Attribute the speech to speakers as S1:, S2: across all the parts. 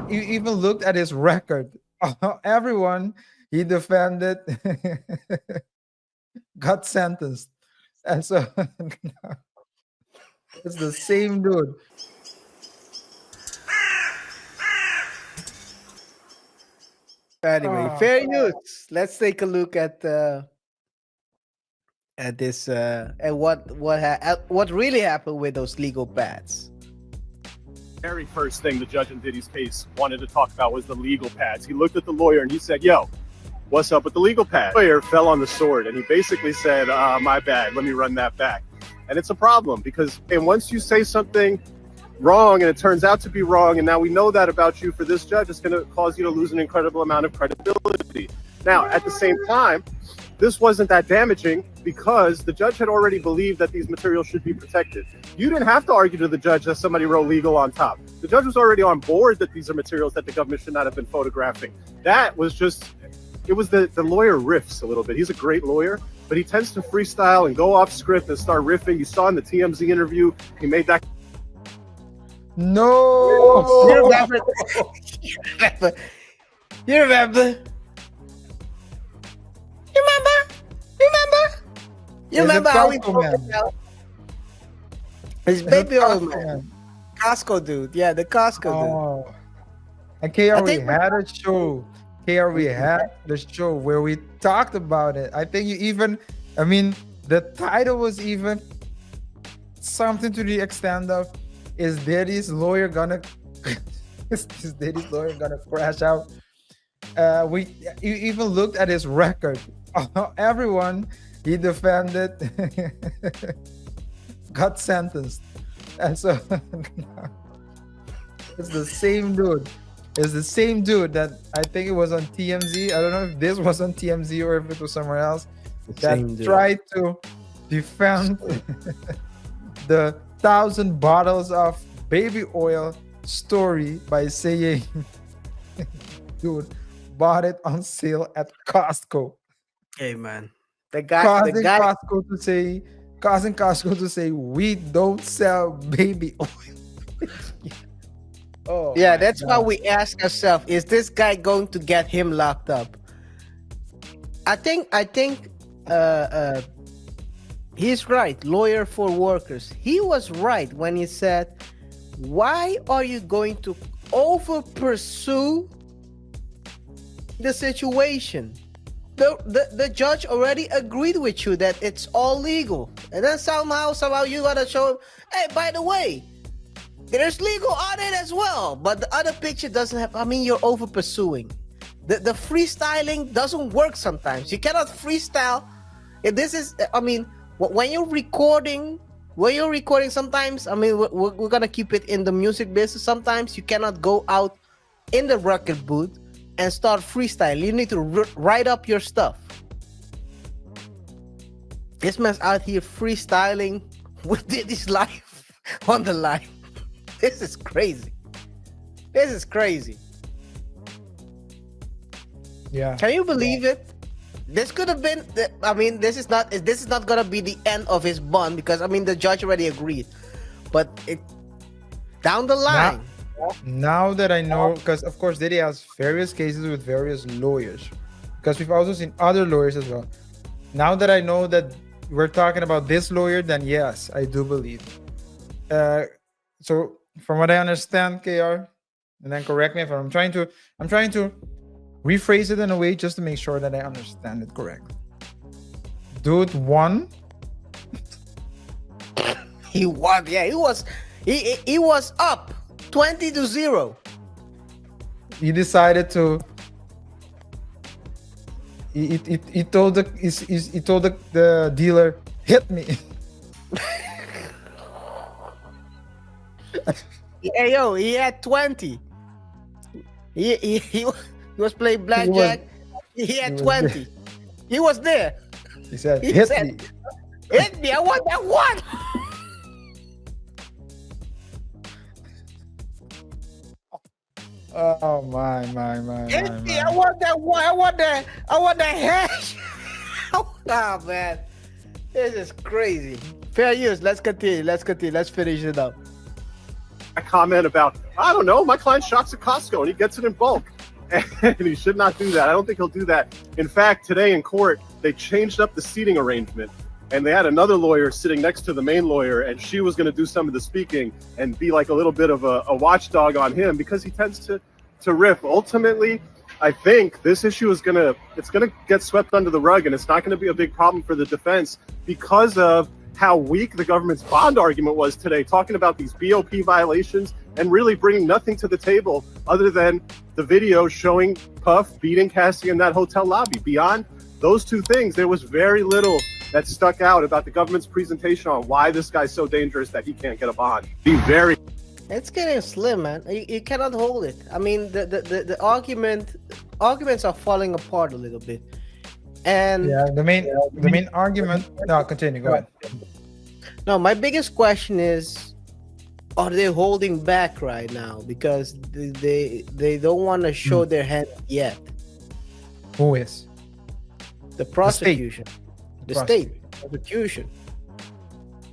S1: you even looked at his record. Everyone he defended got sentenced. And so it's the same dude.
S2: Anyway,
S1: Ah,
S2: fair use. Let's take a look at this and what really happened with those legal pads.
S3: Very first thing the judge in Diddy's case wanted to talk about was the legal pads. He looked at the lawyer and he said, yo, what's up with the legal pad? The lawyer fell on the sword and he basically said, my bad, let me run that back. And it's a problem because once you say something wrong and it turns out to be wrong, and now we know that about you, for this judge, it's going to cause you to lose an incredible amount of credibility. Now, at the same time, this wasn't that damaging because the judge had already believed that these materials should be protected. You didn't have to argue to the judge that somebody wrote legal on top. The judge was already on board that these are materials that the government should not have been photographing. That was just, it was the lawyer riffs a little bit. He's a great lawyer, but he tends to freestyle and go off script and start riffing. You saw in the TMZ interview, he made that.
S1: no.
S2: You remember? You remember? You remember? You remember? You remember? You
S1: Is it
S2: remember how he
S1: Costco
S2: broke
S1: Man?
S2: it down? His
S1: Is it
S2: baby oil
S1: Costco
S2: man. Costco dude. Yeah, the Costco dude.
S1: Oh. And KR,
S2: I
S1: we
S2: think we-
S1: had a show. KR, we had the show where we talked about it. I think you even, I mean, the title was even something to the extent of, is Diddy's lawyer gonna is Diddy's lawyer gonna crash out? You even looked at his record. Everyone he defended got sentenced. And so it's the same dude. It's the same dude that I think it was on TMZ. I don't know if this was on TMZ or if it was somewhere else that
S2: same dude.
S1: tried to defend the 1,000 bottles of baby oil story by saying, dude, bought it on sale at Costco.
S2: Hey man, the guy.
S1: Causing Costco to say we don't sell baby oil. Oh
S2: Yeah,
S1: my
S2: that's why
S1: God.
S2: we ask ourselves: is this guy going to get him locked up? I think. He's right. Lawyer for workers. He was right when he said, "Why are you going to over pursue the situation? The judge already agreed with you that it's all legal, and then somehow you gotta show him, hey, by the way, there's legal on it as well, but the other picture doesn't have. I mean, you're over pursuing. The freestyling doesn't work sometimes. You cannot freestyle. If this is, I mean, when you're recording, sometimes, I mean, we're gonna keep it in the music business. Sometimes you cannot go out in the record booth and start freestyle. You need to write up your stuff. This man's out here freestyling with his life on the line. This is crazy. This is crazy.
S1: Yeah.
S2: Can you believe it? This could have been. I mean, this is not gonna be the end of his bond because I mean the judge already agreed. But it down the line.
S1: Now that I know, because of course Diddy has various cases with various lawyers, because we've also seen other lawyers as well. Now that I know that we're talking about this lawyer, then yes, I do believe. So from what I understand, KR, and then correct me if I'm trying to rephrase it in a way just to make sure that I understand it correctly. Dude won.
S2: He won. Yeah, he was up 20-0.
S1: He decided to. He told the dealer, hit me.
S2: Hey yo, he had 20. He was playing blackjack. He had 20. He was there.
S1: He said,
S2: He
S1: hit
S2: said,
S1: me.
S2: hit me. I want that one.
S1: Oh my.
S2: Hit me. I want that one. I want that hash. Oh man. This is crazy. Fair use. Let's continue. Let's finish it up.
S3: comment about, I don't know, my client shops at Costco and he gets it in bulk. And he should not do that. I don't think he'll do that. In fact, today in court, they changed up the seating arrangement. And they had another lawyer sitting next to the main lawyer, and she was going to do some of the speaking and be like a little bit of a watchdog on him because he tends to riff. Ultimately, I think this issue is gonna get swept under the rug, and it's not going to be a big problem for the defense because of how weak the government's bond argument was today, talking about these BOP violations and really bringing nothing to the table other than the video showing Puff beating Cassie in that hotel lobby. Beyond those two things, there was very little that stuck out about the government's presentation on why this guy's so dangerous that he can't get a bond. Be very.
S2: It's getting slim, man. You cannot hold it. I mean, the arguments are falling apart a little bit. And
S1: yeah, the main argument. No, continue. Go ahead.
S2: No, my biggest question is, are they holding back right now because they don't want to show their hand yet?
S1: Who is?
S2: The prosecution. The state prosecution.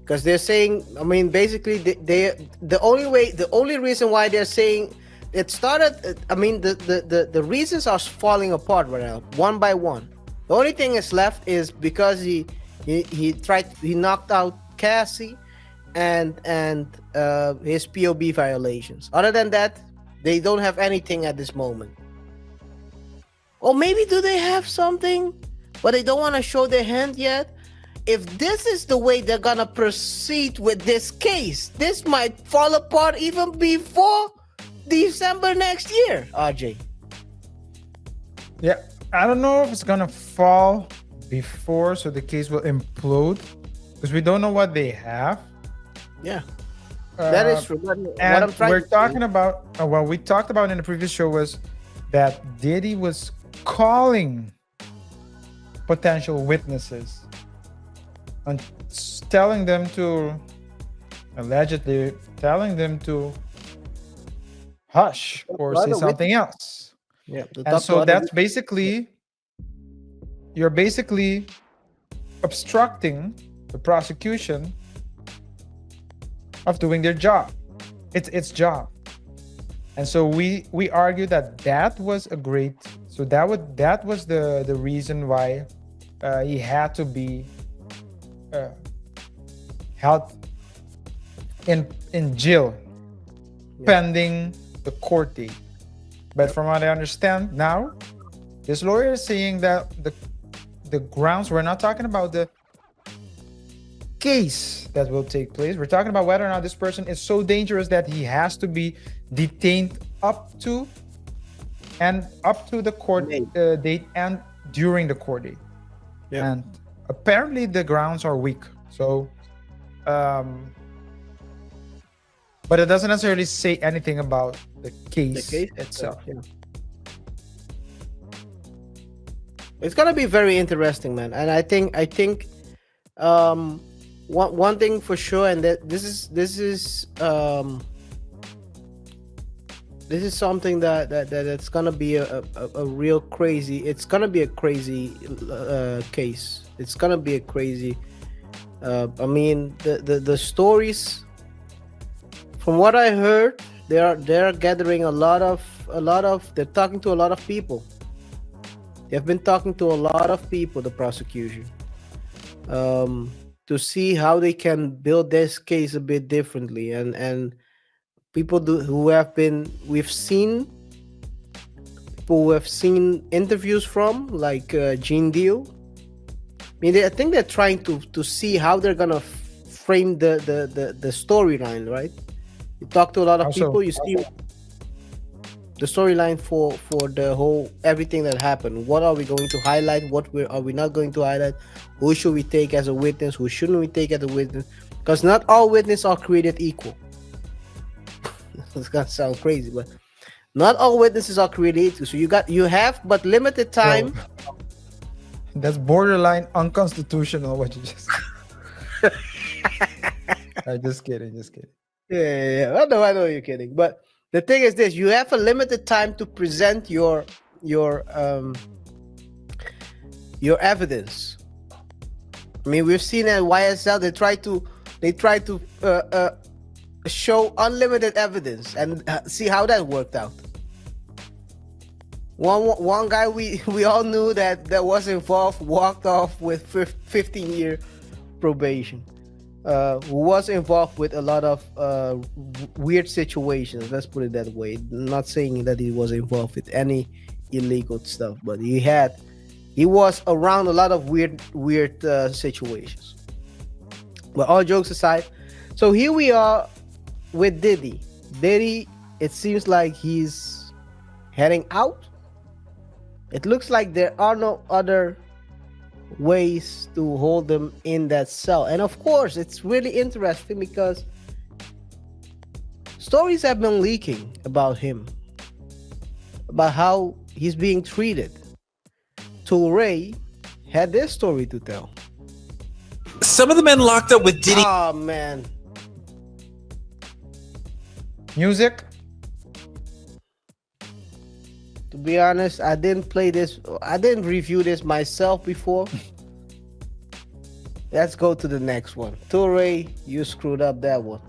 S2: Because they're saying, I mean, basically, the only reason why they're saying it started, I mean, the reasons are falling apart right now, one by one. The only thing is left is because he knocked out Cassie and his POB violations. Other than that, they don't have anything at this moment. Or maybe do they have something, but they don't want to show their hand yet? If this is the way they're gonna proceed with this case, this might fall apart even before December next year, RJ.
S1: Yeah, I don't know if it's gonna fall before, so the case will implode, because we don't know what they have.
S2: Yeah, that is true.
S1: And we're talking about what we talked about in the previous show was that Diddy was calling potential witnesses and telling them to, allegedly telling them to hush or say something else.
S2: Yeah,
S1: and so that's basically, you're basically obstructing the prosecution of doing their job. It's its job. And so we argue that was a great, so that was the reason why he had to be held in jail pending the court date. But from what I understand now, this lawyer is saying that the grounds, we're not talking about the case that will take place. We're talking about whether or not this person is so dangerous that he has to be detained up to the court date and during the court date. Yeah. And apparently the grounds are weak. So, but it doesn't necessarily say anything about the case itself.
S2: Yeah. It's gonna be very interesting, man. And I think one thing for sure, and that this is something that's gonna be a real crazy. It's gonna be a crazy case. It's gonna be a crazy. I mean, the stories. From what I heard, they're gathering a lot of. They're talking to a lot of people. They've been talking to a lot of people. The prosecution, to see how they can build this case a bit differently, and people we've seen people who have seen interviews from, like Gene Deal. I mean, I think they're trying to see how they're gonna frame the storyline, right? You talk to a lot of people, you see the storyline for the whole everything that happened. What are we going to highlight? What are we not going to highlight? Who should we take as a witness? Who shouldn't we take as a witness? Because not all witnesses are created equal. It's gonna sound crazy, but not all witnesses are created equal. So you have but limited time.
S1: So, that's borderline unconstitutional. What you just. Just kidding.
S2: Yeah. I know you're kidding, but the thing is this: you have a limited time to present your evidence. I mean, we've seen at YSL they try to show unlimited evidence and see how that worked out. One guy we all knew that was involved walked off with 15-year probation. Who was involved with a lot of weird situations. Let's put it that way. Not saying that he was involved with any illegal stuff, but he was around a lot of weird situations. But all jokes aside, so here we are with Diddy. Diddy, it seems like he's heading out. It looks like there are no other ways to hold them in that cell. And of course, it's really interesting because stories have been leaking about him, about how he's being treated. Toure had this story to tell.
S4: Some of the men locked up with Diddy.
S2: Oh man.
S1: Music.
S2: To be honest, I didn't review this myself before. Let's go to the next one. Toure, you screwed up that one.